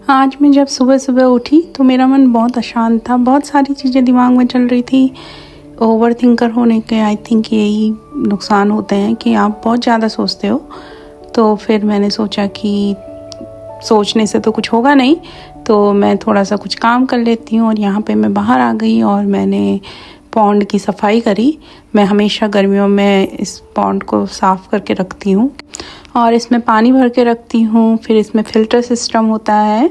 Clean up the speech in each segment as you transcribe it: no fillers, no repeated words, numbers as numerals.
आज मैं जब सुबह सुबह उठी तो मेरा मन बहुत अशांत था। बहुत सारी चीज़ें दिमाग में चल रही थी। ओवर थिंकर होने के आई थिंक यही नुकसान होते हैं कि आप बहुत ज़्यादा सोचते हो। तो फिर मैंने सोचा कि सोचने से तो कुछ होगा नहीं, तो मैं थोड़ा सा कुछ काम कर लेती हूँ। और यहाँ पे मैं बाहर आ गई और मैंने पॉन्ड की सफाई करी। मैं हमेशा गर्मियों में इस पॉन्ड को साफ़ करके रखती हूँ और इसमें पानी भर के रखती हूँ। फिर इसमें फ़िल्टर सिस्टम होता है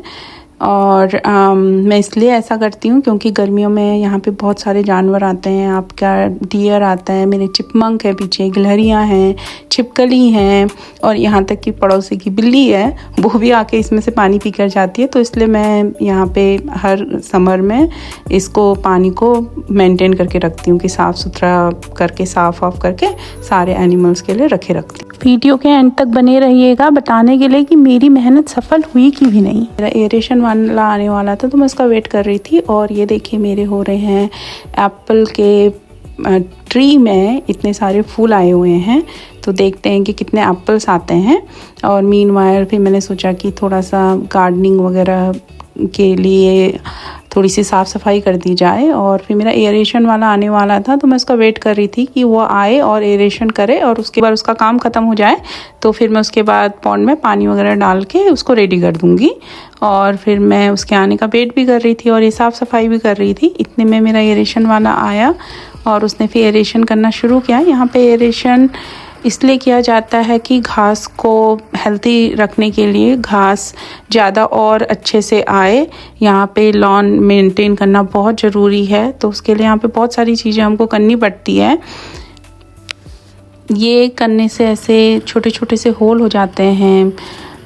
और मैं इसलिए ऐसा करती हूँ क्योंकि गर्मियों में यहाँ पे बहुत सारे जानवर आते हैं। आपका डियर आता है, मेरे चिपमंक है, पीछे गिलहरियाँ हैं, छिपकली हैं और यहाँ तक कि पड़ोसी की बिल्ली है, वो भी आके इसमें से पानी पी कर जाती है। तो इसलिए मैं यहाँ पे हर समर में इसको पानी को मेंटेन करके रखती हूँ कि साफ़ सुथरा करके साफ़ ऑफ करके सारे एनिमल्स के लिए रखे रखती हूँ। वीडियो के एंड तक बने रहिएगा बताने के लिए कि मेरी मेहनत सफल हुई कि भी नहीं। मेरा एरेशन वाला आने वाला था तो मैं उसका वेट कर रही थी। और ये देखिए मेरे हो रहे हैं एप्पल के ट्री में इतने सारे फूल आए हुए हैं। तो देखते हैं कि कितने एप्पल्स आते हैं। और मीनवाइल फिर मैंने सोचा कि थोड़ा सा गार्डनिंग वगैरह के लिए थोड़ी सी साफ़ सफाई कर दी जाए। और फिर मेरा एरेशन वाला आने वाला था तो मैं उसका वेट कर रही थी कि वो आए और एरेशन करे और उसके बाद उसका काम ख़त्म हो जाए तो फिर मैं उसके बाद पॉन्ड में पानी वगैरह डाल के उसको रेडी कर दूँगी। और फिर मैं उसके आने का वेट भी कर रही थी और ये साफ़ सफाई भी कर रही थी। इतने में मेरा एरेशन वाला आया और उसने फिर एरेशन करना शुरू किया। यहाँ पे एरेशन इसलिए किया जाता है कि घास को हेल्दी रखने के लिए, घास ज़्यादा और अच्छे से आए। यहाँ पे लॉन मेंटेन करना बहुत ज़रूरी है, तो उसके लिए यहाँ पे बहुत सारी चीज़ें हमको करनी पड़ती है। ये करने से ऐसे छोटे छोटे से होल हो जाते हैं।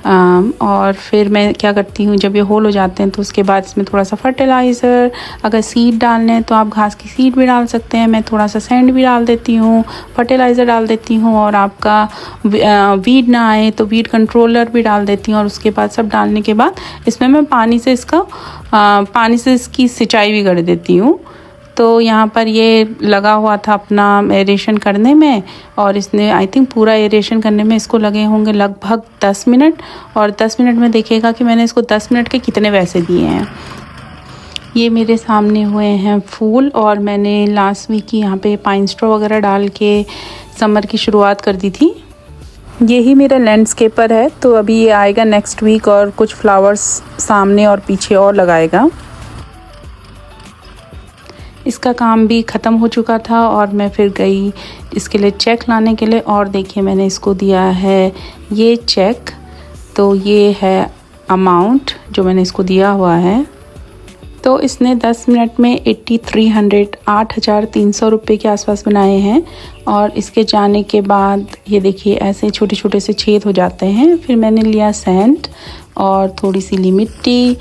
और फिर मैं क्या करती हूँ, जब ये होल हो जाते हैं तो उसके बाद इसमें थोड़ा सा फर्टिलाइज़र, अगर सीड डालने हैं तो आप घास की सीड भी डाल सकते हैं। मैं थोड़ा सा सैंड भी डाल देती हूँ, फर्टिलाइज़र डाल देती हूँ और आपका वीड ना आए तो वीड कंट्रोलर भी डाल देती हूँ। और उसके बाद सब डालने के बाद इसमें मैं पानी से इसकी सिंचाई भी कर देती हूँ। तो यहाँ पर ये लगा हुआ था अपना एरेशन करने में और इसने आई थिंक पूरा एरेशन करने में इसको लगे होंगे लगभग 10 मिनट। और 10 मिनट में देखिएगा कि मैंने इसको 10 मिनट के कितने पैसे दिए हैं। ये मेरे सामने हुए हैं फूल और मैंने लास्ट वीक ही यहाँ पे पाइन स्ट्रॉ वगैरह डाल के समर की शुरुआत कर दी थी। यही मेरा लैंडस्केपर है, तो अभी ये आएगा नेक्स्ट वीक और कुछ फ्लावर्स सामने और पीछे और लगाएगा। इसका काम भी ख़त्म हो चुका था और मैं फिर गई इसके लिए चेक लाने के लिए। और देखिए मैंने इसको दिया है ये चेक, तो ये है अमाउंट जो मैंने इसको दिया हुआ है। तो इसने 10 मिनट में 8,300 रुपये के आसपास बनाए हैं। और इसके जाने के बाद ये देखिए ऐसे छोटे छोटे से छेद हो जाते हैं। फिर मैंने लिया सैंड और थोड़ी सी ली मिट्टी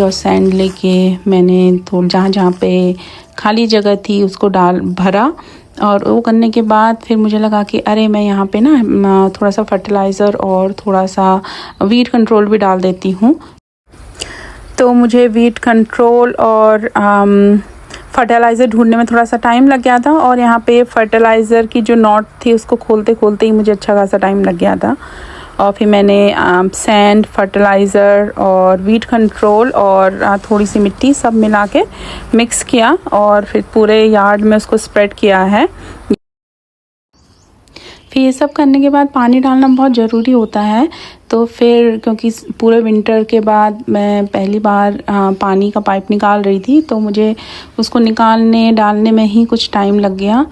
और सैंड लेके मैंने जहाँ जहाँ पे खाली जगह थी उसको भरा। और वो करने के बाद फिर मुझे लगा कि अरे मैं यहाँ पे ना थोड़ा सा फर्टिलाइज़र और थोड़ा सा वीड कंट्रोल भी डाल देती हूँ। तो मुझे वीड कंट्रोल और फर्टिलाइज़र ढूंढने में थोड़ा सा टाइम लग गया था। और यहाँ पे फर्टिलाइज़र की जो नॉट थी उसको खोलते खोलते ही मुझे अच्छा खासा टाइम लग गया था। और फिर मैंने सैंड, फर्टिलाइज़र और वीड कंट्रोल और थोड़ी सी मिट्टी सब मिला के मिक्स किया और फिर पूरे यार्ड में उसको स्प्रेड किया है। फिर ये सब करने के बाद पानी डालना बहुत ज़रूरी होता है। तो फिर क्योंकि पूरे विंटर के बाद मैं पहली बार पानी का पाइप निकाल रही थी तो मुझे उसको डालने में ही कुछ टाइम लग गया।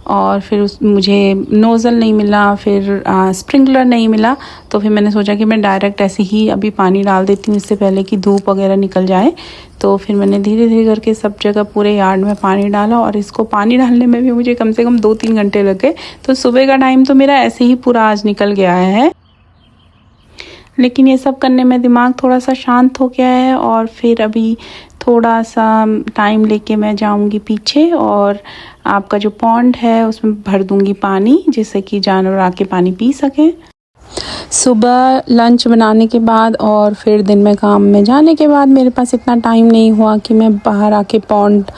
और फिर मुझे नोज़ल नहीं मिला, फिर स्प्रिंकलर नहीं मिला। तो फिर मैंने सोचा कि मैं डायरेक्ट ऐसे ही अभी पानी डाल देती हूँ इससे पहले कि धूप वगैरह निकल जाए। तो फिर मैंने धीरे धीरे करके सब जगह पूरे यार्ड में पानी डाला और इसको पानी डालने में भी मुझे कम से कम 2-3 घंटे लग गए। तो सुबह का टाइम तो मेरा ऐसे ही पूरा आज निकल गया है। लेकिन ये सब करने में दिमाग थोड़ा सा शांत हो गया है। और फिर अभी थोड़ा सा टाइम लेके मैं जाऊंगी पीछे और आपका जो पॉन्ड है उसमें भर दूंगी पानी, जिससे कि जानवर आके पानी पी सकें। सुबह लंच बनाने के बाद और फिर दिन में काम में जाने के बाद मेरे पास इतना टाइम नहीं हुआ कि मैं बाहर आके पॉन्ड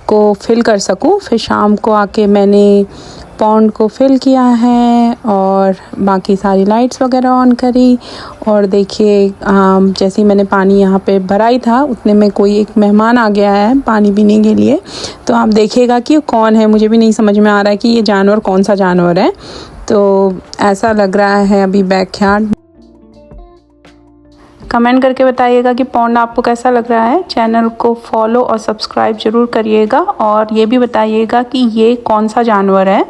को फिल कर सकूं। फिर शाम को आके मैंने पॉन्ड को फिल किया है और बाकी सारी लाइट्स वगैरह ऑन करी। और देखिए जैसे ही मैंने पानी यहाँ पे भराई था उतने में कोई एक मेहमान आ गया है पानी पीने के लिए। तो आप देखिएगा कि कौन है, मुझे भी नहीं समझ में आ रहा है कि ये जानवर कौन सा जानवर है। तो ऐसा लग रहा है अभी बैकयार्ड। कमेंट करके बताइएगा कि पॉन्ड आपको कैसा लग रहा है। चैनल को फॉलो और सब्सक्राइब ज़रूर करिएगा और ये भी बताइएगा कि ये कौन सा जानवर है।